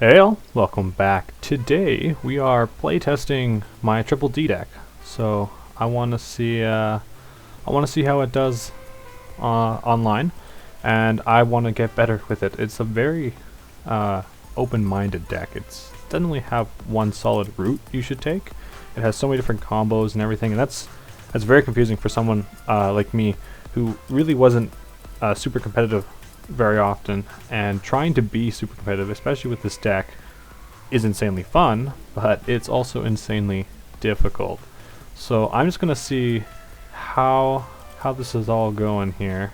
Hey all, welcome back. Today we are playtesting my Triple D deck. So I want to see how it does online, and I want to get better with it. It's a very open-minded deck. It doesn't really have one solid route you should take. It has so many different combos and everything, and that's very confusing for someone like me who really wasn't super competitive very often, and trying to be super competitive, especially with this deck, is insanely fun, but it's also insanely difficult. So I'm just gonna see how this is all going here.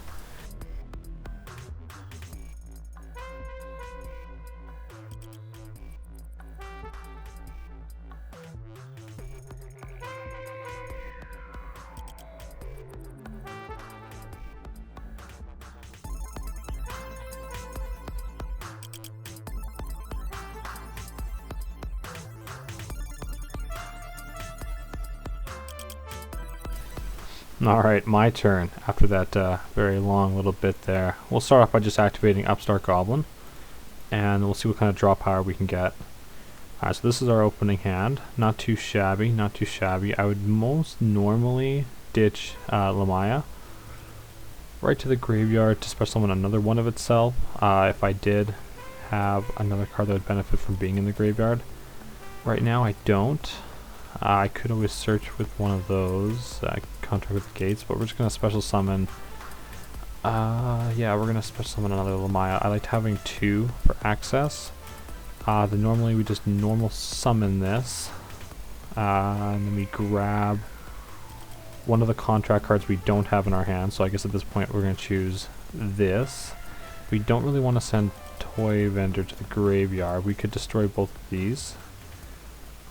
Alright, my turn after that very long little bit there. We'll start off by just activating Upstart Goblin, and we'll see what kind of draw power we can get. Alright, so this is our opening hand. Not too shabby, not too shabby. I would most normally ditch Lamaya right to the graveyard to special summon another one of itself, if I did have another card that would benefit from being in the graveyard. Right now I don't. I could always search with one of those, contract with the gates, but we're just going to special summon, yeah, we're going to special summon another Lamaya. I liked having two for access. Normally we just normal summon this, and then we grab one of the contract cards we don't have in our hand, so I guess at this point we're going to choose this. We don't really want to send Toy Vendor to the graveyard. We could destroy both of these.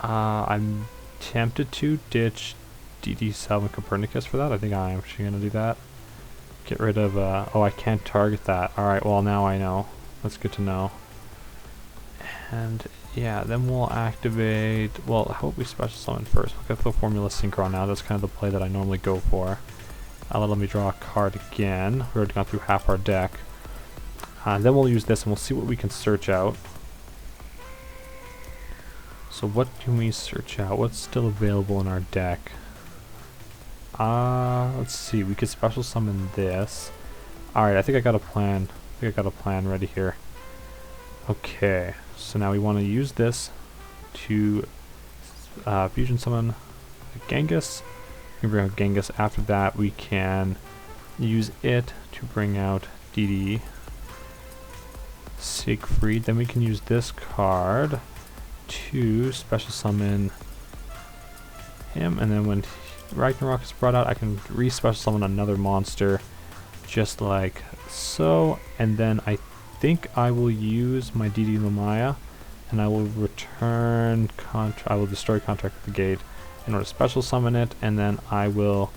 I'm tempted to ditch DD Salvin Copernicus for that. I think I'm actually going to do that. Get rid of, oh, I can't target that. Alright, well now I know. That's good to know. And yeah, then we'll activate, well, how about we special summon first? We'll get the Formula Synchron now. That's kind of the play that I normally go for. Let me draw a card again. We've already gone through half our deck. Then we'll use this and we'll see what we can search out. So what can we search out? What's still available in our deck? Let's see. We could special summon this. Alright, I think I got a plan. I think I got a plan ready here. Okay, so now we want to use this to fusion summon Genghis. We can bring out Genghis. After that, we can use it to bring out DD Siegfried. Then we can use this card to special summon him, and then when Ragnarok is brought out, I can re-special summon another monster just like so, and then I think I will use my DD Lamaya, and I will return I will destroy Contract with the Gate in order to special summon it, and then I will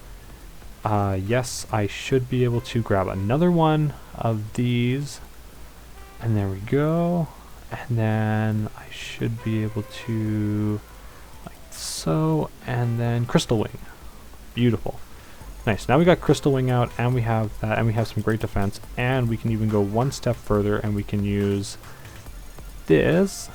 yes, I should be able to grab another one of these, and there we go. And then I should be able to, like so, and then Crystal Wing. Beautiful. Nice. Now we got Crystal Wing out, and we have that, and we have some great defense, and we can even go one step further, and we can use this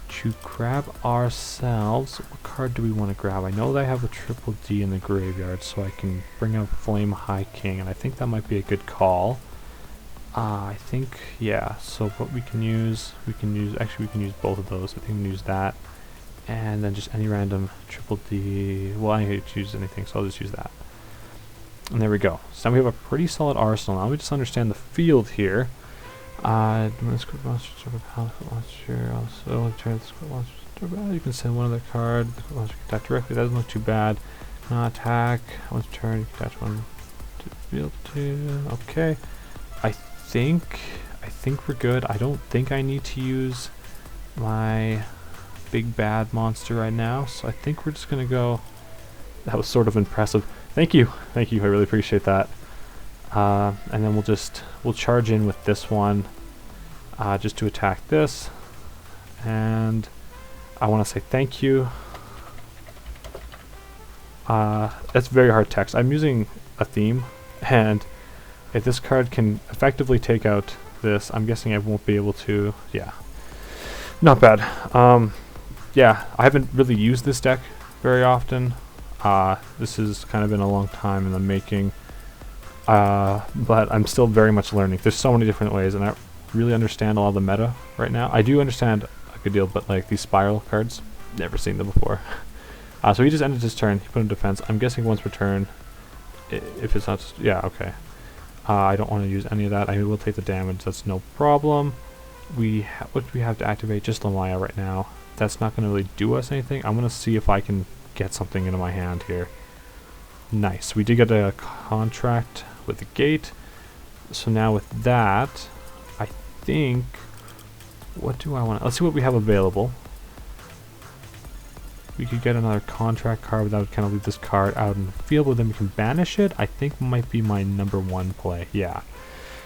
to grab ourselves. What card do we want to grab? I know that I have a Triple D in the graveyard, so I can bring out Flame High King, and I think that might be a good call. I think, yeah, so what we can use, actually we can use both of those. I think we can use that, and then just any random Triple D, well, I need to choose anything, so I'll just use that. And there we go. So now we have a pretty solid arsenal. Now we just understand the field here. You can send one other card, attack directly, that doesn't look too bad. Attack, once turn, you can attach one to the field too, okay. I think we're good. I don't think I need to use my big bad monster right now, so I think we're just gonna go. That was sort of impressive. Thank you, I really appreciate that. And then we'll charge in with this one, just to attack this, and I want to say thank you. That's very hard text. I'm using a theme, and if this card can effectively take out this, I'm guessing I won't be able to, yeah. Not bad. Yeah, I haven't really used this deck very often. This has kind of been a long time in the making. But I'm still very much learning. There's so many different ways, and I don't really understand a lot of the meta right now. I do understand a good deal, but like these spiral cards, never seen them before. So he just ended his turn. He put in defense. I'm guessing once per turn, if it's not, yeah, okay. I don't want to use any of that. I will take the damage. That's no problem. What do we have to activate? Just Lamaya right now. That's not going to really do us anything. I'm going to see if I can get something into my hand here. Nice. We did get a contract with the gate. So now with that, I think, what do I want? Let's see what we have available. We could get another contract card, but that would kind of leave this card out in the field, but then we can banish it. I think might be my #1 play. Yeah.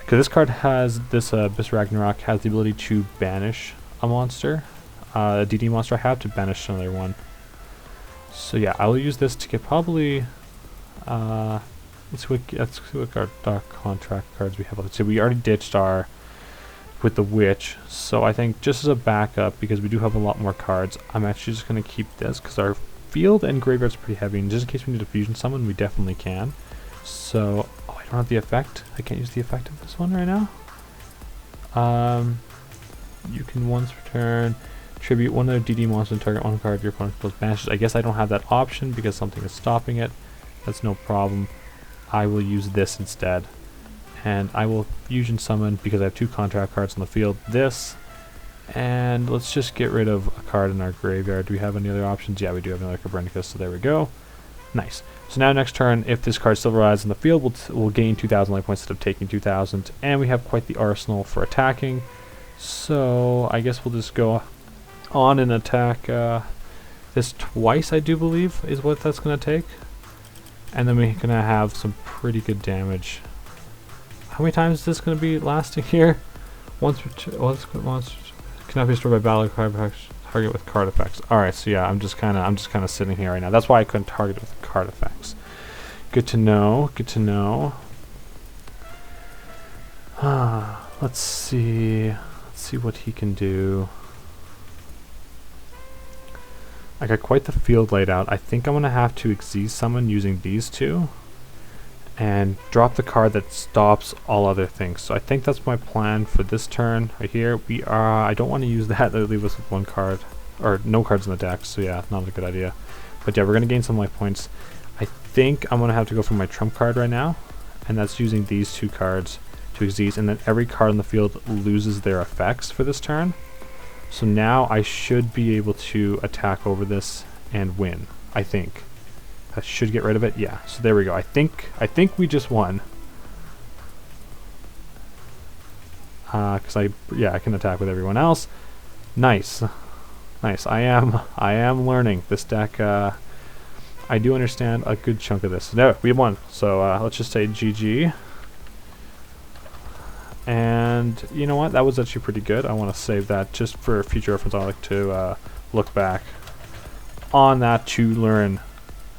Because this card has, this Abyss Ragnarok has the ability to banish a monster. A DD monster I have to banish another one. So yeah, I will use this to get probably, let's see what our contract cards we have. So we already ditched our, with the witch. So I think just as a backup, because we do have a lot more cards, I'm actually just going to keep this, because our field and graveyard's pretty heavy, and just in case we need a fusion summon, we definitely can. So, oh, I don't have the effect. I can't use the effect of this one right now. You can once per turn tribute one other DD monster and target one card of your opponent goes banished. I guess I don't have that option because something is stopping it. That's no problem. I will use this instead. And I will fusion summon, because I have 2 contract cards on the field, this. And let's just get rid of a card in our graveyard. Do we have any other options? Yeah, we do have another Copernicus, so there we go. Nice. So now next turn, if this card still arrives in the field, we'll gain 2,000 life points instead of taking 2,000. And we have quite the arsenal for attacking. So I guess we'll just go on and attack this twice, I do believe, is what that's going to take. And then we're going to have some pretty good damage. How many times is this going to be lasting here? Once cannot be destroyed by battle card effects. Target with card effects. Alright, so yeah, I'm just kinda sitting here right now. That's why I couldn't target with card effects. Good to know, good to know. Let's see what he can do. I got quite the field laid out. I think I'm gonna have to Xyz summon using these two and drop the card that stops all other things. So I think that's my plan for this turn right here. I don't want to use that. That'll leave us with 1 card, or no cards in the deck, so yeah, not a good idea. But yeah, we're going to gain some life points. I think I'm going to have to go for my trump card right now, and that's using these 2 cards to Xyz, and then every card in the field loses their effects for this turn. So now I should be able to attack over this and win, I think. That should get rid of it. Yeah, so there we go. I think we just won. Cause I can attack with everyone else. Nice. Nice. I am learning this deck. I do understand a good chunk of this. There, we won. So let's just say GG. And you know what? That was actually pretty good. I want to save that just for future reference. I like to look back on that to learn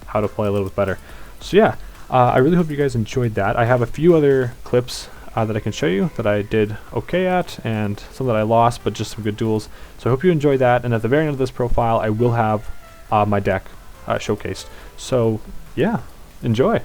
how to play a little bit better. So yeah, I really hope you guys enjoyed that. I have a few other clips that I can show you that I did okay at, and some that I lost, but just some good duels. So I hope you enjoyed that, and at the very end of this profile I will have my deck showcased. So yeah, enjoy.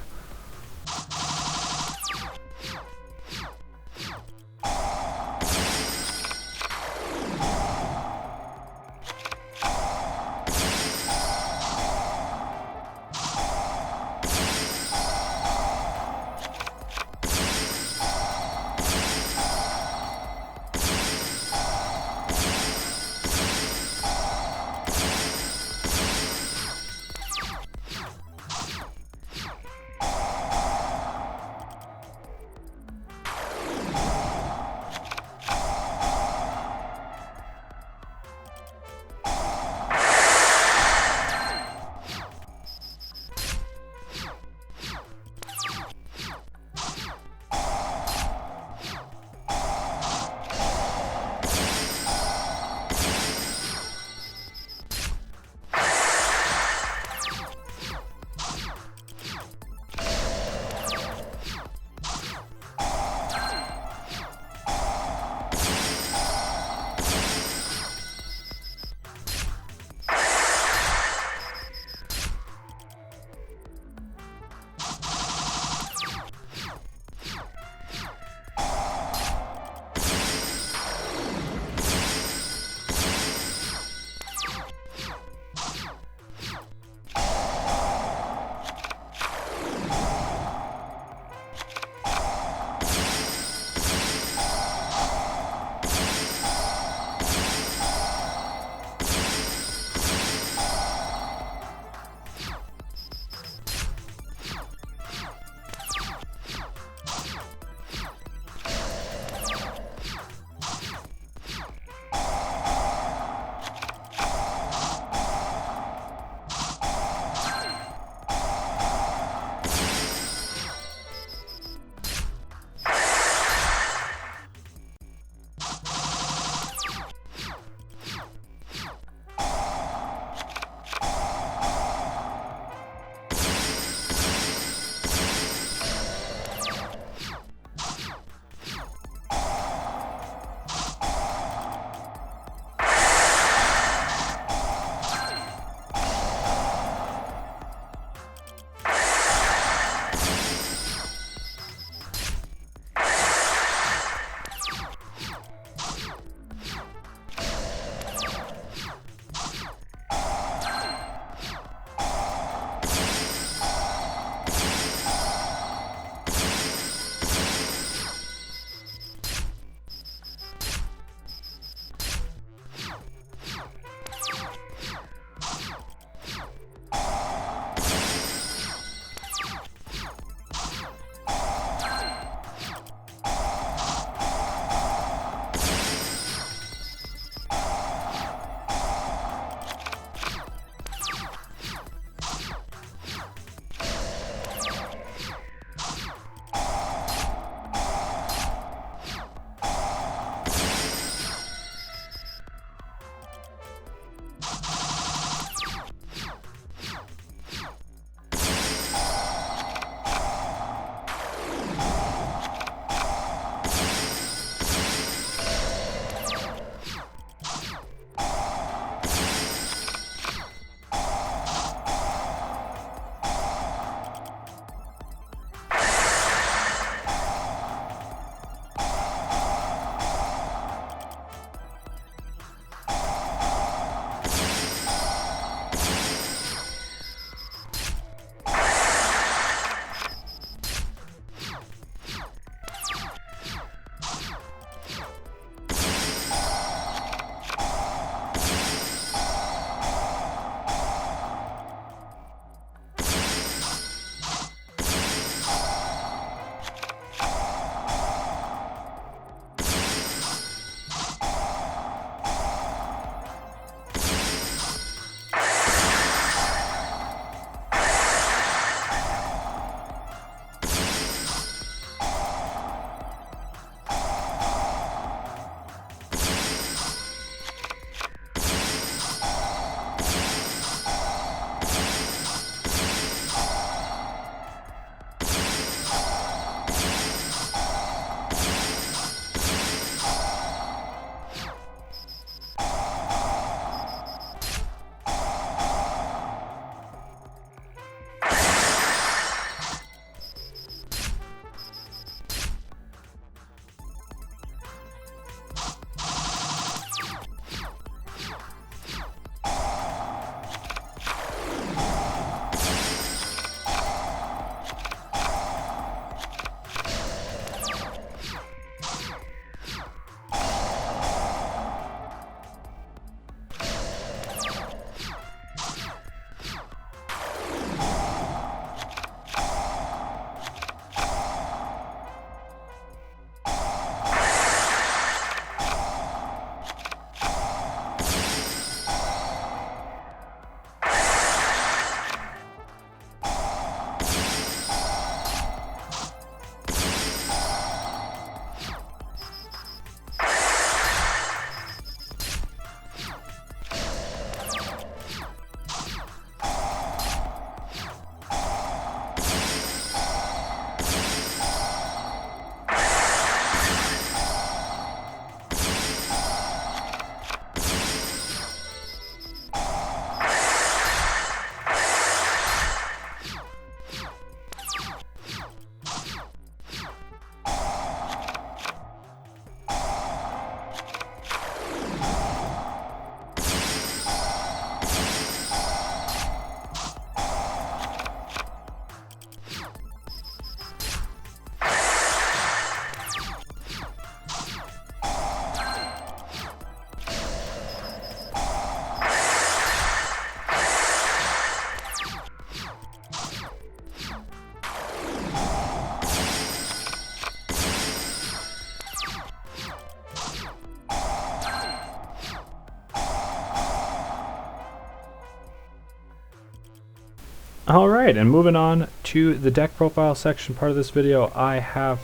Alright, and moving on to the deck profile section part of this video, I have,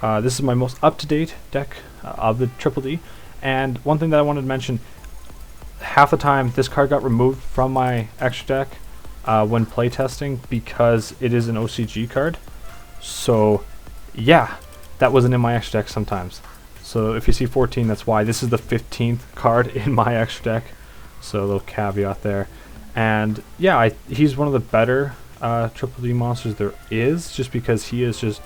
this is my most up-to-date deck of the Triple D, and one thing that I wanted to mention, half the time this card got removed from my extra deck when playtesting because it is an OCG card, so yeah, that wasn't in my extra deck sometimes. So if you see 14, that's why. This is the 15th card in my extra deck, so a little caveat there. And yeah, he's one of the better Triple D monsters there is, just because he's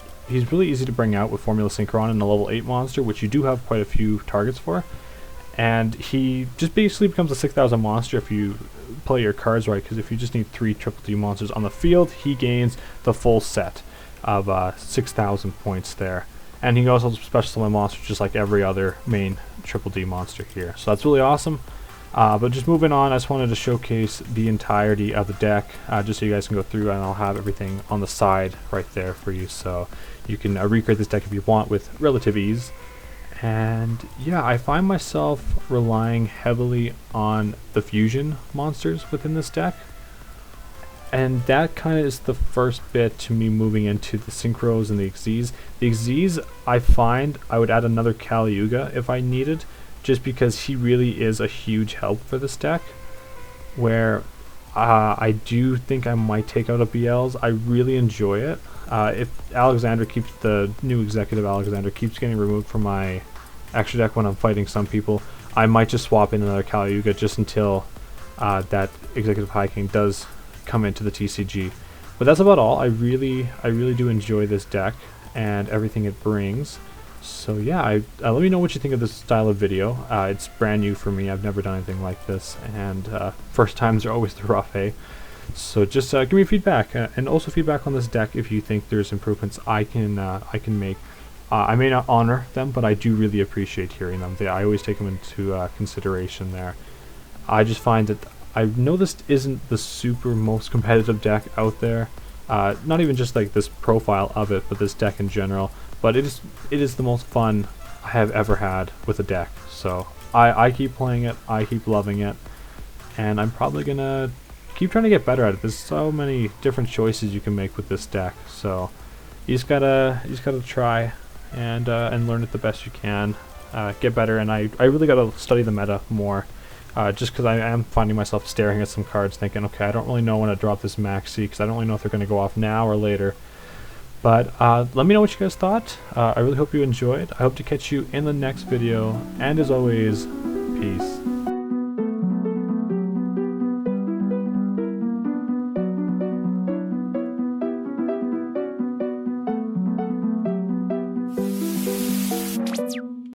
really easy to bring out with Formula Synchron and a level 8 monster, which you do have quite a few targets for. And he just basically becomes a 6,000 monster if you play your cards right, because if you just need 3 Triple D monsters on the field, he gains the full set of 6,000 points there. And he also special summon monsters just like every other main Triple D monster here. So that's really awesome. But just moving on, I just wanted to showcase the entirety of the deck, just so you guys can go through, and I'll have everything on the side right there for you, so you can recreate this deck if you want with relative ease. And yeah, I find myself relying heavily on the fusion monsters within this deck, and that kind of is the first bit to me moving into the synchros and the Xyz. The Xyz, I find I would add another Kaliuga if I needed, just because he really is a huge help for this deck, where I do think I might take out a BLs. I really enjoy it. If Alexander keeps, the new executive Alexander keeps getting removed from my extra deck when I'm fighting some people, I might just swap in another Kaliuga just until that executive High King does come into the TCG. But that's about all. I really do enjoy this deck and everything it brings. So yeah, let me know what you think of this style of video. It's brand new for me. I've never done anything like this, and first times are always the rough, eh? So just give me feedback, and also feedback on this deck if you think there's improvements I can make. I may not honor them, but I do really appreciate hearing them. I always take them into consideration there. I just find that I know this isn't the super most competitive deck out there. Not even just like this profile of it, but this deck in general. But it is the most fun I have ever had with a deck. So I keep playing it, I keep loving it, and I'm probably gonna keep trying to get better at it. There's so many different choices you can make with this deck. So you just gotta try and learn it the best you can, get better. And I really gotta study the meta more. Just because I am finding myself staring at some cards thinking, okay, I don't really know when to drop this maxi, because I don't really know if they're going to go off now or later. But let me know what you guys thought. I really hope you enjoyed. I hope to catch you in the next video, and as always, peace.